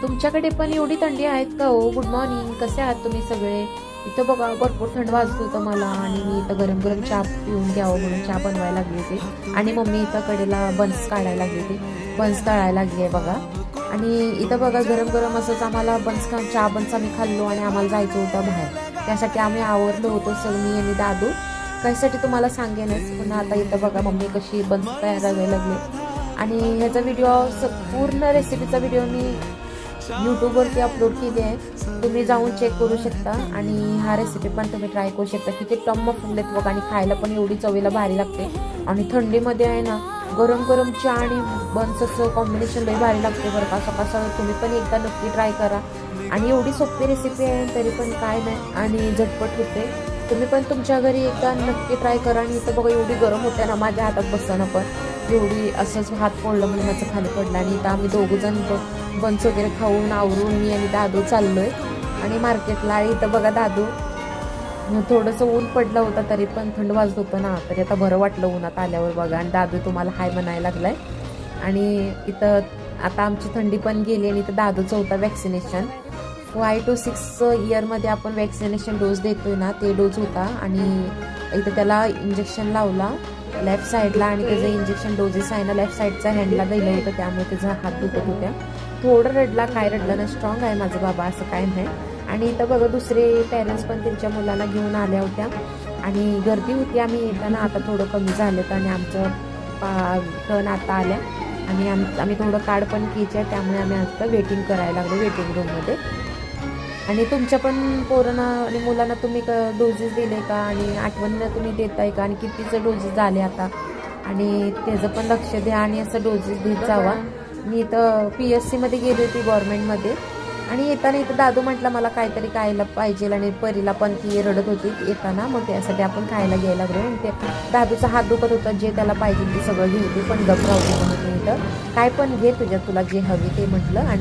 तुमच्याकडे पण एवढी थंडी आहेत का हो? गुड मॉर्निंग, कसे आहात तुम्ही सगळे? इथं बघा भरपूर थंड वाजत होतं मला आणि मी इथं गरम गरम चहा पिऊन घ्यावं म्हणून चहा बनवायला लागली होती आणि मम्मी इथं कडेला बन्स काढायला लागली होती, बन्स तळायला लागली आहे बघा. आणि इथं बघा गरम गरम असंच आम्हाला चहा बन्स आम्ही खाल्लो आणि आम्हाला जायचं होतं बाहेर, त्यासाठी आम्ही आवरलो होतो सर, मी आणि दादू. काहीसाठी तुम्हाला सांगेनच, पण आता इथं बघा मम्मी कशी बन्स तयार करायला लागली. आणि ह्याचा व्हिडिओ पूर्ण रेसिपीचा व्हिडिओ मी यूट्यूबवरती अपलोड केली आहे, तुम्ही जाऊन चेक करू शकता. आणि हा रेसिपी पण तुम्ही ट्राय करू शकता. किती टम्म फुगलेत बघा आणि खायला पण एवढी चवीला भारी लागते. आणि थंडीमध्ये आहे ना गरम गरम चहा आणि बन्सचं कॉम्बिनेशन लई भारी लागते बरं का. सकाळ सकाळ तुम्ही पण एकदा नक्की ट्राय करा. आणि एवढी सोपी रेसिपी आहे तरी पण काय नाही आणि झटपट होते. तुम्ही पण तुमच्या घरी एकदा नक्की ट्राय करा. आणि इथं बघा एवढी गरम होते ना, माझ्या हातात बसताना पण एवढी असंच हात पडलं म्हणजे माझं खाली पडलं. आणि इथं आम्ही दोघंजण बन्स वगैरे खाऊन आवरून मी आणि दादू चाललोय आणि मार्केटला. इथं बघा दादू थोडंसं ऊन पडलं होतं तरी पण थंड वाजत होतं ना, तरी आता बरं वाटलं उन्हात आल्यावर बघा. आणि दादू तुम्हाला हाय म्हणायला लागलाय. आणि इथं आता आमची थंडी पण गेली आणि इथं दादूचं होता वॅक्सिनेशन. 5 to 6 इयरमध्ये आपण वॅक्सिनेशन डोस देतोय ना, ते डोस होता. आणि इथं त्याला इंजेक्शन लावला लेफ्ट साईडला आणि त्याचं इंजेक्शन डोजेस आहे ना लेफ्ट साईडचा हँडला दिलं होतं, त्यामुळे त्याचा हात दुखत होत्या. थोडं रडला, काय रडला ना, स्ट्रॉंग आहे माझा बाबा, असं काय नाही. आणि इथं बघा दुसरे पेरेंट्स पण त्यांच्या मुलाला घेऊन आल्या होत्या आणि गर्दी होती. आम्ही येताना आता थोडं कमी झालं आणि आमचं टर्न आता आल्या आणि आम्ही थोडं कार्ड पण घ्यायचं आहे, त्यामुळे आम्ही आता वेटिंग करायला लागलो वेटिंग रूममध्ये. आणि तुमच्या पण पोरांना आणि मुलांना तुम्ही डोजेस दिले का आणि आठवणीनं तुम्ही देताय का आणि कितीचं डोजेस झाले आता, आणि त्याचं पण लक्ष द्या आणि असं डोजेस देत जावा. मी इथं PSCमध्ये गेली होती गव्हर्नमेंटमध्ये आणि येताना इथं दादू म्हटलं मला काहीतरी खायला पाहिजे आणि परीला पण ती रडत होती येताना, मग त्यासाठी आपण खायला घ्यायला लागलो. आणि ते दादूचा हात दुखत होता, जे त्याला पाहिजे ते सगळं घेऊ, पण गप राहू दे म्हणून इथं काय पण घे तुला जे हवी ते म्हटलं. आणि